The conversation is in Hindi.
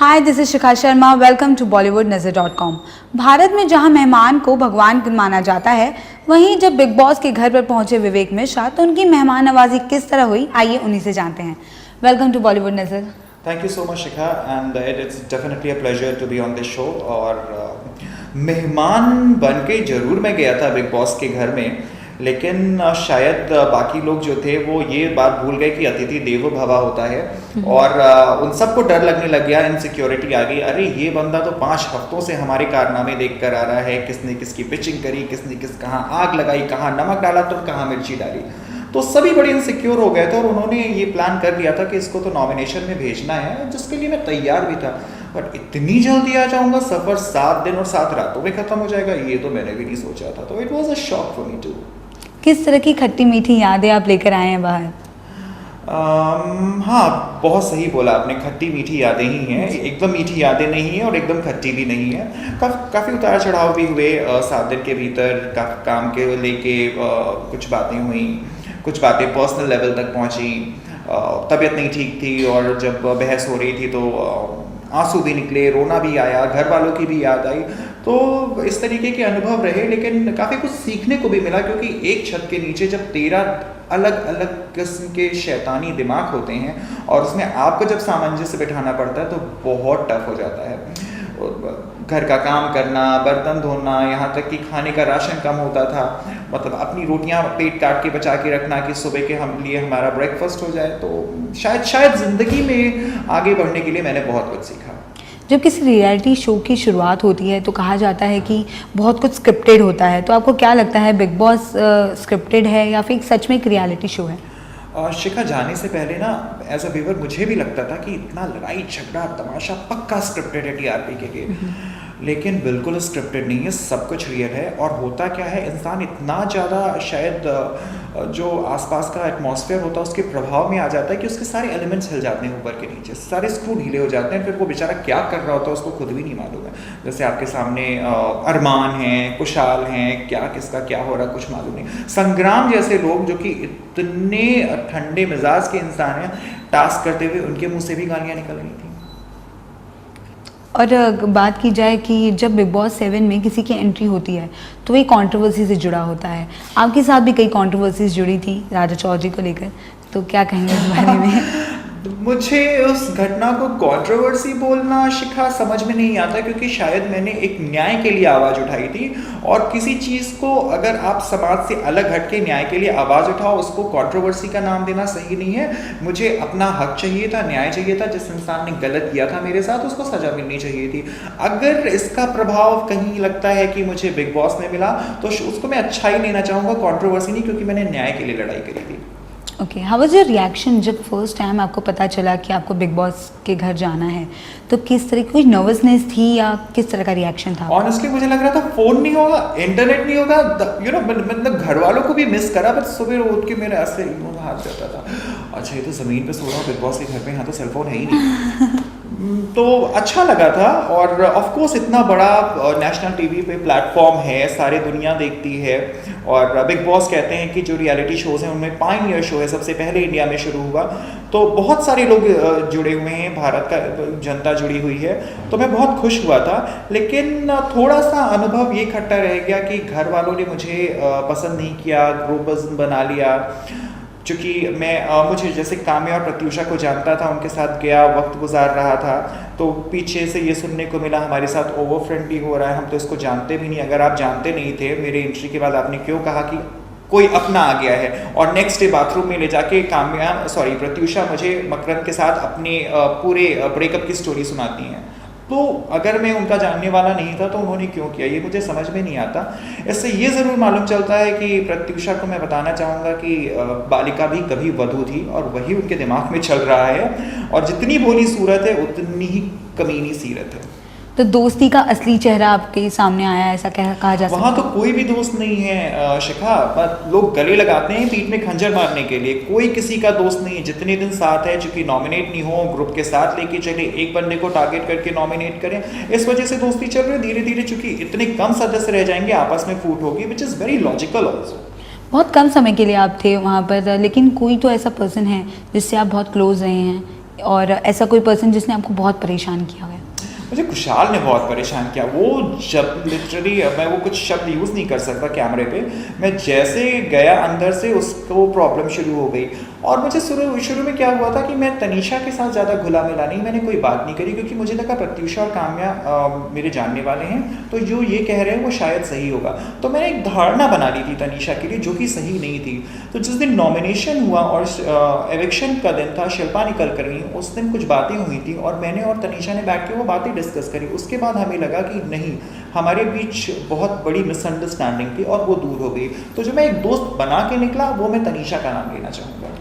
Hi, this is Shikha Sharma. Welcome to bollywoodnazzar.com। Bharat में जहां मेहमान को भगवान माना जाता है, वहीं जब बिग बॉस के घर पर पहुंचे विवेक मिश्रा तो उनकी मेहमान नवाजी किस तरह हुई, आइए उन्हीं से जानते हैं। वेलकम टू बॉलीवुड नजर। Thank you so much, Shikha, and it's definitely a pleasure to be on this show. और मेहमान बन के ज़रूर मैं गया था बिग बॉस के घर में, लेकिन शायद बाकी लोग जो थे वो ये बात भूल गए कि अतिथि देवो भव होता है। और उन सबको डर लगने लग गया, इनसिक्योरिटी आ गई। अरे ये बंदा तो 5 हफ्तों से हमारे कारनामे देख कर आ रहा है, किसने किसकी पिचिंग करी, किसने कहाँ आग लगाई, कहाँ नमक डाला तो कहाँ मिर्ची डाली। तो सभी बड़े इनसिक्योर हो गए थे और उन्होंने ये प्लान कर लिया था कि इसको तो नॉमिनेशन में भेजना है, जिसके लिए मैं तैयार भी था। बट इतनी जल्दी आ जाऊंगा, सफ़र 7 दिन और 7 रातों में ख़त्म हो जाएगा, ये तो मैंने भी नहीं सोचा था। तो it was a shock for me too. किस तरह की खट्टी मीठी यादें आप लेकर आए हैं बाहर? हाँ, बहुत सही बोला आपने, खट्टी मीठी यादें ही हैं। एकदम मीठी यादें नहीं है और एकदम खट्टी भी नहीं है। काफ़ी उतार चढ़ाव भी हुए 7 दिन के भीतर। काम के लेके कुछ बातें हुई, कुछ बातें पर्सनल लेवल तक पहुंची। तबीयत नहीं ठीक थी और जब बहस हो रही थी तो आंसू भी निकले, रोना भी आया, घर वालों की भी याद आई। तो इस तरीके के अनुभव रहे, लेकिन काफ़ी कुछ सीखने को भी मिला, क्योंकि एक छत के नीचे जब 13 अलग अलग किस्म के शैतानी दिमाग होते हैं और उसमें आपको जब सामंजस्य बिठाना पड़ता है तो बहुत टफ हो जाता है। घर का काम करना, बर्तन धोना, यहाँ तक कि खाने का राशन कम होता था। मतलब अपनी रोटियाँ पेट काट के बचा के रखना कि सुबह के लिए हमारा ब्रेकफास्ट हो जाए। तो शायद ज़िंदगी में आगे बढ़ने के लिए मैंने बहुत कुछ सीखा। जब किसी रियलिटी शो की शुरुआत होती है तो कहा जाता है कि बहुत कुछ स्क्रिप्टेड होता है, तो आपको क्या लगता है, बिग बॉस स्क्रिप्टेड है या फिर सच में एक रियलिटी शो है? शिखा, जाने से पहले ना एज अ व्यूअर मुझे भी लगता था कि इतना लड़ाई झगड़ा तमाशा पक्का स्क्रिप्टेड है टीआरपी के लिए। लेकिन बिल्कुल स्क्रिप्टेड नहीं है, सब कुछ रियल है। और होता क्या है, इंसान इतना ज़्यादा शायद जो आसपास का एटमॉस्फेयर होता है उसके प्रभाव में आ जाता है कि उसके सारे एलिमेंट्स हिल जाते हैं ऊपर के नीचे, सारे स्क्रू ढीले हो जाते हैं। फिर वो बेचारा क्या कर रहा होता है उसको खुद भी नहीं मालूम है। जैसे आपके सामने अरमान हैं, कुशाल हैं, क्या किसका क्या हो रहा है कुछ मालूम नहीं। संग्राम जैसे लोग जो कि इतने ठंडे मिजाज के इंसान हैं, टास्क करते हुए उनके मुंह से भी गालियाँ निकल रही थी। और बात की जाए कि जब बिग बॉस 7 में किसी की एंट्री होती है तो वही कंट्रोवर्सी से जुड़ा होता है। आपके साथ भी कई कंट्रोवर्सीज जुड़ी थी राजा चौधरी को लेकर, तो क्या कहेंगे इस बारे में? मुझे उस घटना को कंट्रोवर्सी बोलना, शिखा, समझ में नहीं आता, क्योंकि शायद मैंने एक न्याय के लिए आवाज़ उठाई थी। और किसी चीज़ को अगर आप समाज से अलग हट के न्याय के लिए आवाज़ उठाओ, उसको कंट्रोवर्सी का नाम देना सही नहीं है। मुझे अपना हक चाहिए था, न्याय चाहिए था। जिस इंसान ने गलत किया था मेरे साथ, उसको सज़ा मिलनी चाहिए थी। अगर इसका प्रभाव कहीं लगता है कि मुझे बिग बॉस में मिला तो उसको मैं अच्छा ही लेना चाहूँगा, कंट्रोवर्सी नहीं, क्योंकि मैंने न्याय के लिए लड़ाई करी थी। Okay, how was your reaction जब फर्स्ट टाइम आपको पता चला कि आपको बिग बॉस के घर जाना है? तो किस तरह की, कोई नर्वसनेस थी या किस तरह का रिएक्शन था? ऑनेस्टली मुझे लग रहा था फ़ोन नहीं होगा, इंटरनेट नहीं होगा, मतलब घर वालों को भी मिस करा। बट सुबह उठ के मेरे ऐसे हाथ जाता था, अच्छा ये तो ज़मीन पे सो रहा हूँ बिग बॉस के घर पे, यहाँ तो सेलफोन है ही नहीं। तो अच्छा लगा था। और ऑफ कोर्स इतना बड़ा नेशनल टीवी पे प्लेटफॉर्म है, सारी दुनिया देखती है। और बिग बॉस कहते हैं कि जो रियलिटी शोज़ हैं उनमें पायनियर शो है, सबसे पहले इंडिया में शुरू हुआ। तो बहुत सारे लोग जुड़े हुए हैं, भारत का जनता जुड़ी हुई है। तो मैं बहुत खुश हुआ था। लेकिन थोड़ा सा अनुभव ये खट्टा रह गया कि घर वालों ने मुझे पसंद नहीं किया, ग्रुपिज्म बना लिया। चूँकि मुझे जैसे काम्या और प्रत्युषा को जानता था, उनके साथ गया, वक्त गुजार रहा था, तो पीछे से ये सुनने को मिला हमारे साथ ओवर फ्रेंडली हो रहा है, हम तो इसको जानते भी नहीं। अगर आप जानते नहीं थे, मेरे एंट्री के बाद आपने क्यों कहा कि कोई अपना आ गया है? और नेक्स्ट डे बाथरूम में ले जाके प्रत्युषा मुझे मकरंद के साथ अपने पूरे ब्रेकअप की स्टोरी सुनाती हैं। तो अगर मैं उनका जानने वाला नहीं था तो उन्होंने क्यों किया, ये मुझे समझ में नहीं आता। इससे ये ज़रूर मालूम चलता है कि प्रत्युषा को मैं बताना चाहूँगा कि बालिका भी कभी वधू थी और वही उनके दिमाग में चल रहा है। और जितनी भोली सूरत है उतनी ही कमीनी सीरत है। तो दोस्ती का असली चेहरा आपके सामने आया, ऐसा कहा जा सकता है? वहाँ तो कोई भी दोस्त नहीं है शिखा, पर लोग गले लगाते हैं पीठ में खंजर मारने के लिए। कोई किसी का दोस्त नहीं है। जितने दिन साथ है, चूंकि नॉमिनेट नहीं हो, ग्रुप के साथ लेके चले, एक बंदे को टारगेट करके नॉमिनेट करें, इस वजह से दोस्ती चल रही है। धीरे धीरे चूंकि इतने कम सदस्य रह जाएंगे, आपस में फूट होगी, which is very logical also. बहुत कम समय के लिए आप थे वहाँ पर, लेकिन कोई तो ऐसा पर्सन है जिससे आप बहुत क्लोज रहे हैं और ऐसा कोई पर्सन जिसने आपको बहुत परेशान किया है? मुझे खुशहाल ने बहुत परेशान किया। वो जब लिटरली मैं वो कुछ शब्द यूज़ नहीं कर सकता कैमरे पे, मैं जैसे गया अंदर से उसको प्रॉब्लम शुरू हो गई। और मुझे शुरू में क्या हुआ था कि मैं तनीषा के साथ ज़्यादा घुला मिला नहीं, मैंने कोई बात नहीं करी क्योंकि मुझे लगा प्रत्यूषा और काम्या मेरे जानने वाले हैं, तो जो ये कह रहे हैं वो शायद सही होगा। तो मैंने एक धारणा बना ली थी तनीषा के लिए जो कि सही नहीं थी। तो जिस दिन नॉमिनेशन हुआ और एविक्शन का दिन था, शिल्पा निकल कर गई, उस दिन कुछ बातें हुई थी और मैंने और तनीषा ने बैठ के वो बातें डिस्कस करी। उसके बाद हमें लगा कि नहीं, हमारे बीच बहुत बड़ी मिसअंडरस्टैंडिंग थी और वो दूर हो गई। तो जो मैं एक दोस्त बना के निकला वो मैं तनीषा का नाम लेना चाहूँगा।